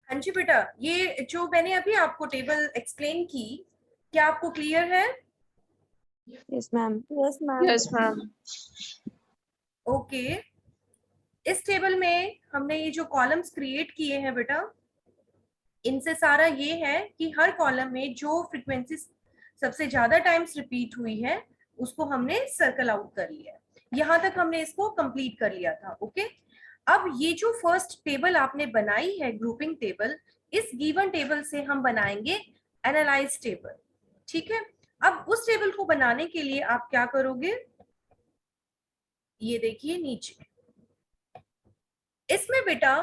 हाँ जी बेटा, ये जो मैंने अभी आपको टेबल एक्सप्लेन की, क्या आपको क्लियर है? Yes ma'am. Yes ma'am. Yes ma'am. Okay, इस टेबल में हमने ये जो कॉलम्स क्रिएट किए हैं बेटा, इनसे सारा ये है कि हर कॉलम में जो फ्रीक्वेंसी सबसे ज्यादा टाइम्स रिपीट हुई है उसको हमने सर्कल आउट कर लिया है। यहाँ तक हमने इसको कंप्लीट कर लिया था। ओके, अब ये जो फर्स्ट टेबल आपने बनाई है ग्रुपिंग टेबल, इस गिवन टेबल से हम बनाएंगे एनालाइज टेबल। ठीक है, अब उस टेबल को बनाने के लिए आप क्या करोगे, ये देखिए नीचे इसमें बेटा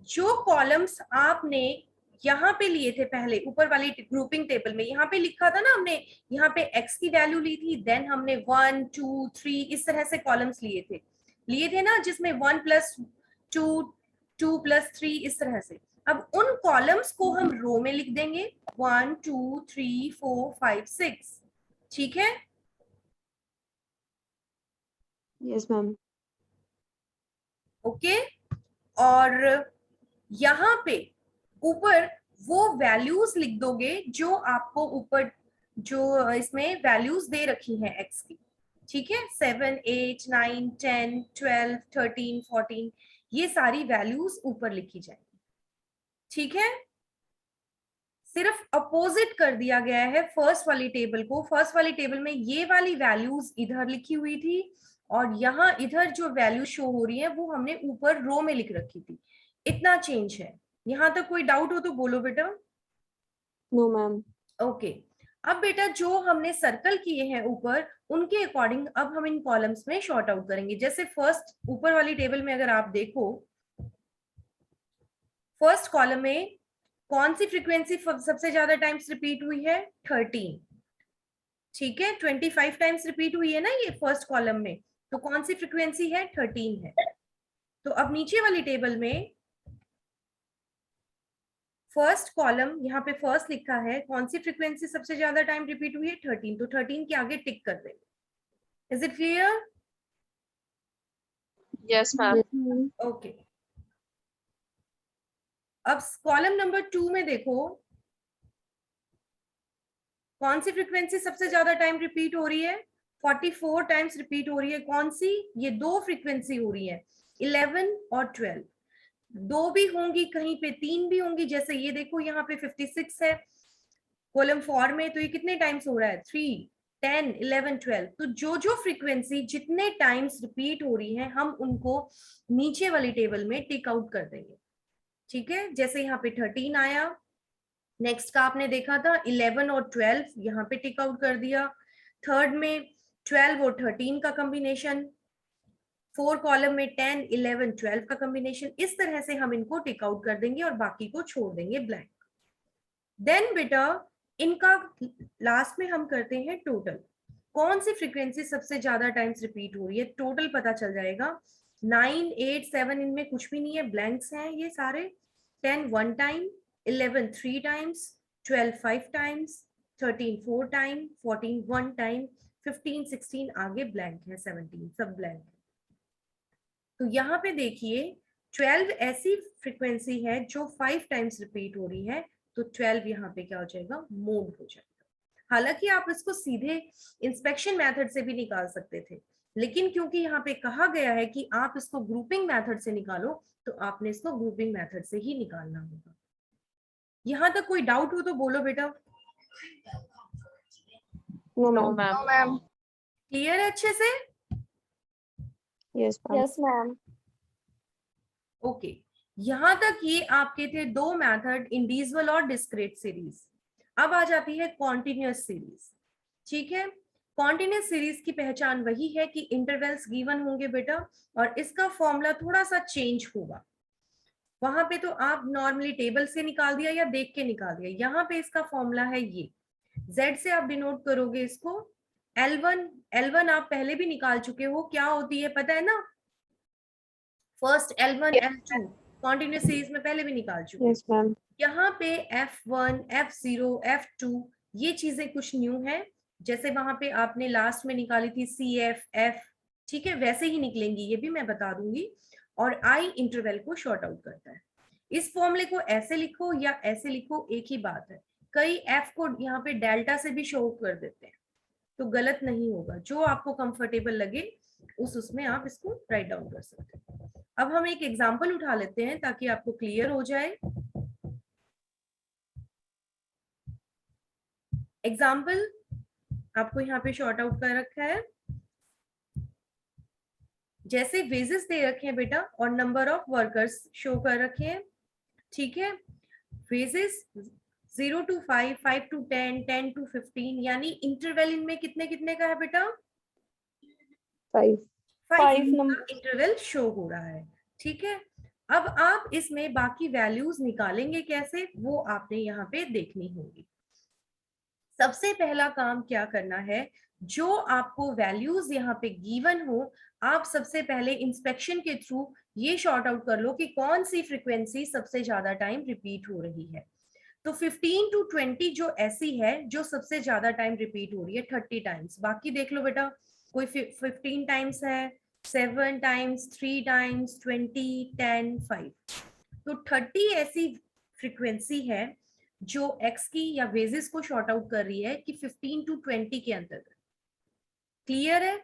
जो कॉलम्स आपने यहाँ पे लिए थे पहले ऊपर वाली ग्रुपिंग टेबल में, यहाँ पे लिखा था ना हमने, यहाँ पे x की वैल्यू ली थी, देन हमने 1 2 3 इस तरह से कॉलम्स लिए थे ना, जिसमें 1 + 2 2 + 3 इस तरह से। अब उन कॉलम्स को हम रो में लिख देंगे 1 2 3 4 5 6। ठीक है, यस मैम। ओके, और यहाँ पे ऊपर वो वैल्यूज लिख दोगे जो आपको ऊपर जो इसमें वैल्यूज दे रखी हैं x की। ठीक है, 7 8 9 10 12 13 14 ये सारी वैल्यूज ऊपर लिखी जाएंगी। ठीक है, सिर्फ अपोजिट कर दिया गया है फर्स्ट वाली टेबल को। फर्स्ट वाली टेबल में ये वाली वैल्यूज इधर लिखी हुई थी और यहाँ इधर जो वैल्यू शो हो रही है वो हमने ऊपर रो में लिख रखी थी। इतना चेंज है। यहाँ तक कोई डाउट हो तो बोलो बेटा। No ma'am. ओके, अब बेटा जो हमने सर्कल किए हैं ऊपर, उनके अकॉर्डिंग अब हम इन कॉलम्स में शॉर्ट आउट करेंगे। जैसे फर्स्ट ऊपर वाली टेबल में अगर आप देखो, फर्स्ट कॉलम में कौन सी फ्रीक्वेंसी सबसे ज्यादा टाइम्स रिपीट हुई है? 13। ठीक है, 25 टाइम्स रिपीट हुई है ना ये फर्स्ट कॉलम में, तो कौन सी फ्रीक्वेंसी है? 13 है। तो अब नीचे वाली टेबल में फर्स्ट कॉलम, यहाँ पे फर्स्ट लिखा है, कौन सी फ्रीक्वेंसी सबसे ज्यादा टाइम रिपीट हुई है? 13, तो 13 के आगे टिक कर देंगे। Is it clear? Yes ma'am. Okay, अब कॉलम नंबर 2 में देखो कौन सी फ्रीक्वेंसी सबसे ज्यादा टाइम रिपीट हो रही है? 44 टाइम्स रिपीट हो रही है। कौन सी? ये दो फ्रीक्वेंसी हो रही है, 11 और 12। दो भी होंगी कहीं पे, तीन भी होंगी। जैसे ये देखो यहाँ पे 56 है कॉलम 4 में, तो ये कितने टाइम्स हो रहा है? 3 10 11 12। तो जो जो फ्रीक्वेंसी जितने टाइम्स रिपीट हो रही है हम उनको नीचे वाली टेबल में टिक आउट कर देंगे। ठीक है, जैसे यहाँ पे 13 आया, नेक्स्ट का आपने देखा था 11 और 12, यहाँ पे टिक आउट कर दिया। थर्ड में 12 और 13 का कॉम्बिनेशन, 4 कॉलम में 10 11 12 का कॉम्बिनेशन। इस तरह से हम इनको टिक आउट कर देंगे और बाकी को छोड़ देंगे ब्लैंक। देन बेटा इनका लास्ट में हम करते हैं टोटल। कौन सी फ्रीक्वेंसी सबसे ज्यादा टाइम्स रिपीट हो रही है, टोटल पता चल जाएगा। 9 8 7 इनमें कुछ भी नहीं है, ब्लैंक्स हैं ये सारे। 10 1 time, 11 3 times, 12 5 times, 13 4 time, 14 1 time, 15 16 आगे ब्लैंक है, 17 सब ब्लैंक है। तो यहाँ पे देखिए 12 ऐसी फ्रीक्वेंसी है जो 5 टाइम्स रिपीट हो रही है, तो 12 यहाँ पे क्या हो जाएगा? मूव हो जाएगा। हालांकि आप इसको सीधे इंस्पेक्शन मेथड से भी निकाल सकते थे, लेकिन क्योंकि यहाँ पे कहा गया है कि आप इसको ग्रुपिंग मेथड से निकालो, तो आपने इसको ग्रुपिंग मेथड से ही निकालना होगा। यहाँ तक कोई डाउट हो तो बोलो बेटा। No ma'am. क्लियर है अच्छे से? Yes ma'am. Yes ma'am. Okay, यहां तक ये आपके थे दो मेथड, इंडिविजुअल और डिस्क्रीट सीरीज। अब आ जाती है कॉन्टिन्यूअस सीरीज। ठीक है, कॉन्टिन्यूअस सीरीज की पहचान वही है कि इंटरवल्स गिवन होंगे बेटा, और इसका फॉर्मूला थोड़ा सा चेंज होगा। वहां पे तो आप नॉर्मली टेबल से निकाल दिया या देख के निकाल दिया, यहाँ पे इसका फॉर्मूला है ये, Z से आप डिनोट करोगे इसको। L1 आप पहले भी निकाल चुके हो, क्या होती है पता है ना? First L1 L2 continuous series में पहले भी निकाल चुके यस हो। मैम। यहाँ पे F1 F0 F2 ये चीजें कुछ न्यू है। जैसे वहां पे आपने लास्ट में निकाली थी CF F, ठीक है, वैसे ही निकलेंगी ये भी मैं बता दूंगी। और I इंटरवल को शॉर्ट आउट करता है। इस फॉर्मूले को ऐसे लिखो या ऐसे लिखो, एक ही बात है। कई एफ को यहाँ पे डेल्टा से भी शो कर देते हैं, तो गलत नहीं होगा, जो आपको कंफर्टेबल लगे उसमें आप इसको राइट डाउन कर सकते हैं। अब हम एक एग्जांपल उठा लेते हैं ताकि आपको क्लियर हो जाए। एग्जांपल आपको यहाँ पे शॉर्ट आउट कर रखा है, जैसे वेजेस दे रखे हैं बेटा और नंबर ऑफ वर्कर्स शो कर रखे हैं, ठीक है। वेजेस 0 to 5, 5 to 10, 10 to 15, यानी इंटरवल इनमें कितने कितने का है बेटा? 5 5 इंटरवल शो हो रहा है, ठीक है। अब आप इसमें बाकी वैल्यूज निकालेंगे कैसे, वो आपने यहाँ पे देखनी होगी। सबसे पहला काम क्या करना है, जो आपको वैल्यूज यहाँ पे गिवन हो, आप सबसे पहले इंस्पेक्शन के थ्रू ये शॉर्ट आउट कर लो कि कौन सी फ्रीक्वेंसी सबसे ज्यादा टाइम रिपीट हो रही है। तो 15 to 20 जो ऐसी है जो सबसे ज्यादा टाइम रिपीट हो रही है 30 टाइम्स। बाकी देख लो बेटा, कोई 15 टाइम्स है, 7 टाइम्स, 3 टाइम्स, 20, 10, 5। तो 30 ऐसी फ्रीक्वेंसी है जो एक्स की या वेजेस को शॉर्ट आउट कर रही है कि 15 to 20 के अंतर्गत। क्लियर है?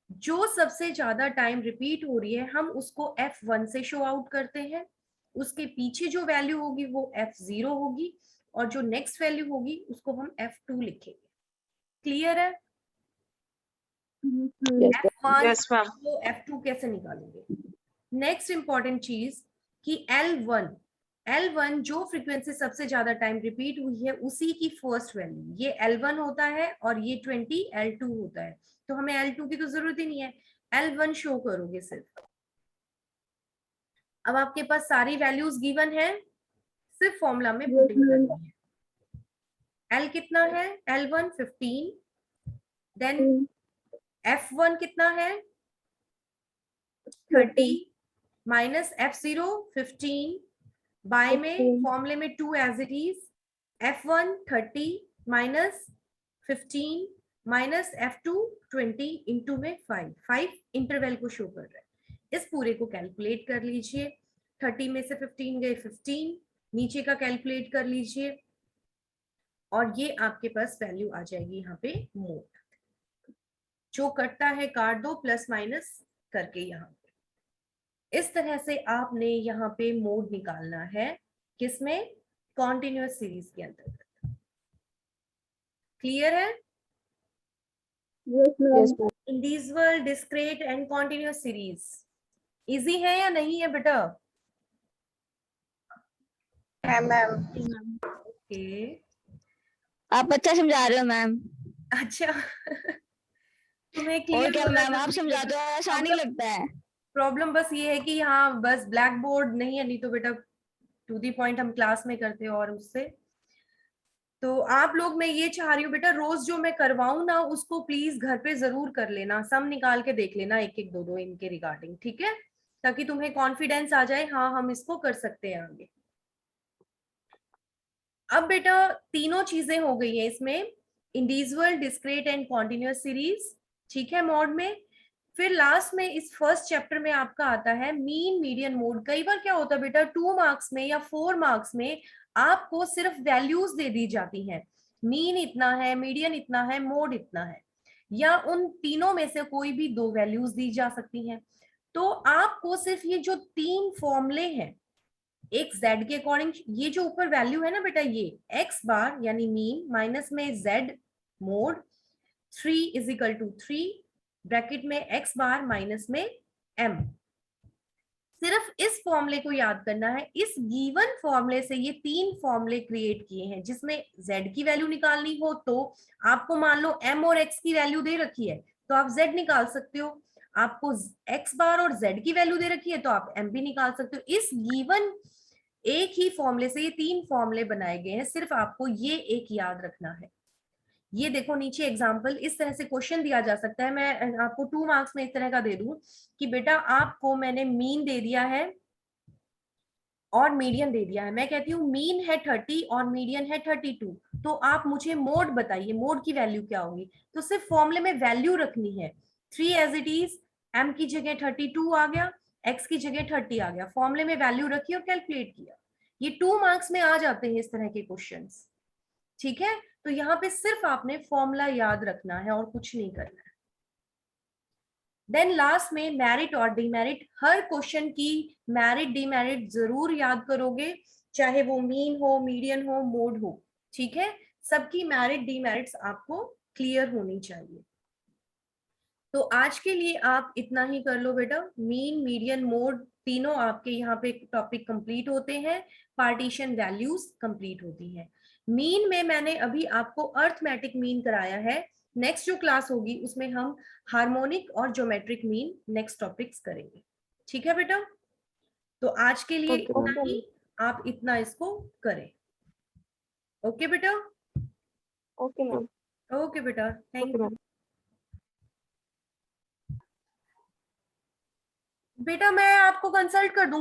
जो सबसे ज्यादा टाइम रिपीट हो रही है हम उसको F1 से शो आउट करते हैं, उसके पीछे जो वैल्यू होगी वो F0 होगी, और जो नेक्स्ट वैल्यू होगी उसको हम F2 लिखेंगे। क्लियर है? F1 yes ma'am तो F2 कैसे निकालेंगे? नेक्स्ट इंपॉर्टेंट चीज कि L1 जो फ्रीक्वेंसी सबसे ज्यादा टाइम रिपीट हुई है उसी की फर्स्ट वैल्यू, ये L1 होता है और ये 20 L2 होता है, तो हमें L2 की तो जरूरत ही नहीं है, L1 शो करोगे सिर्फ। अब आपके पास सारी वैल्यूज गिवन है, सिर्फ फॉर्मूला में पुटिंग करनी है। L कितना है? L1 15, देन F1 कितना है? 30 माइनस F0 15, बाय में फॉर्मूले में 2 as it is, F1 30 minus 15 minus F2 20 into में 5 इंटरवल को शो कर रहा है। इस पूरे को कैलकुलेट कर लीजिए, 30 में से 15 गए 15, नीचे का कैलकुलेट कर लीजिए और ये आपके पास वैल्यू आ जाएगी यहाँ पे मोड। जो कटता है काट दो प्लस माइनस करके, यहाँ पे इस तरह से आपने यहाँ पे मोड निकालना है, किसमें? कॉन्टिन्यूअस सीरीज के अंतर्गत। क्लियर है? yes ma'am individual, discrete and continuous series easy है या नहीं है बेटा? मैम ओके, आप अच्छा समझा रहे हो मैम। अच्छा तुम्हें और क्लियर क्या हो रहा मैम, है? आप समझाते हो आसान ही लगता है। प्रॉब्लम बस ये है कि यहाँ बस ब्लैक बोर्ड नहीं है, नहीं तो बेटा टू दी पॉइंट हम क्लास में करते हैं। और उससे तो आप लोग, मैं ये चाह रही हूँ बेटा रोज जो मैं करवाऊँ ना उसको प्लीज घर पे जरूर कर लेना, सम निकाल के देख लेना एक एक दो दो इनके रिगार्डिंग, ठीक है? ताकि तुम्हें कॉन्फिडेंस आ जाए, हाँ हम इसको कर सकते हैं आगे। अब बेटा तीनों चीजें हो गई हैं इसमें, individual, discrete and continuous series, ठीक है मोड में। फिर लास्ट में इस फर्स्ट चैप्टर में आपका आता है मीन, मीडियन, मोड। कई बार क्या होता है बेटा 2 मार्क्स में या 4 मार्क्स में आपको सिर्फ वैल्यूज दे दी जाती हैं, मीन इतना है, मीडियन इतना है, मोड इतना है, या उन तीनों में से कोई भी 2 वैल्यूज दी जा सकती हैं। तो आपको सिर्फ ये जो 3 फॉर्मूले हैं, एक z के अकॉर्डिंग, ये जो ऊपर वैल्यू है ना बेटा, ये x बार यानी मीन माइनस में z mode 3 is equal to 3 bracket में x बार माइनस में m। सिर्फ इस फॉर्मूले को याद करना है। इस गिवन फॉर्मूले से ये 3 फॉर्मूले क्रिएट किए हैं, जिसमें z की वैल्यू निकालनी हो तो आपको मान लो m और x की वैल्यू दे रखी है तो आप z निकाल सकते हो, आपको x बार और z की वैल्यू दे रखी है तो आप m भी निकाल सकते हो। इस गिवन एक ही फॉर्मूले से ये 3 फॉर्मूले बनाए गए हैं, सिर्फ आपको ये एक याद रखना है। ये देखो नीचे एग्जांपल, इस तरह से क्वेश्चन दिया जा सकता है, मैं आपको 2 मार्क्स में इस तरह का दे दूं कि बेटा आपको मैंने मीन दे दिया है और मीडियन दे दिया है, मैं कहती हूँ मीन है 30 और मीडियन है 32, तो आप मुझे मोड बताइए, मोड की वैल्यू क्या होगी? तो सिर्फ फॉर्मूले में वैल्यू रखनी है, 3 एज इट इज, m की जगह 32 आ गया, x की जगह 30 आ गया, फॉर्मूले में वैल्यू रखी और कैलकुलेट किया। ये 2 मार्क्स में आ जाते हैं इस तरह के क्वेश्चंस, ठीक है। तो यहाँ पे सिर्फ आपने फॉर्मूला याद रखना है और कुछ नहीं करना है। देन लास्ट में मेरिट और डीमेरिट, हर क्वेश्चन की मेरिट डीमेरिट जरूर याद करोगे, चाहे वो मीन हो, मीडियन हो, मोड हो, ठीक है। सबकी मेरिट डीमेरिट्स आपको क्लियर होनी चाहिए। तो आज के लिए आप इतना ही कर लो बेटा। मीन, मीडियन, मोड तीनों आपके यहाँ पे टॉपिक कंप्लीट होते हैं, पार्टीशन वैल्यूज कंप्लीट होती हैं। मीन में मैंने अभी आपको अर्थमेटिक मीन कराया है, नेक्स्ट जो क्लास होगी उसमें हम हार्मोनिक और ज्योमेट्रिक मीन नेक्स्ट टॉपिक्स करेंगे, ठीक है बेटा। तो आज के लिए इतना ही, आप इतना इसको करें। ओके बेटा, ओके मैम। ओके बेटा, थैंक ओके यू मैम। बेटा। मैं आपको कंसल्ट कर दूं।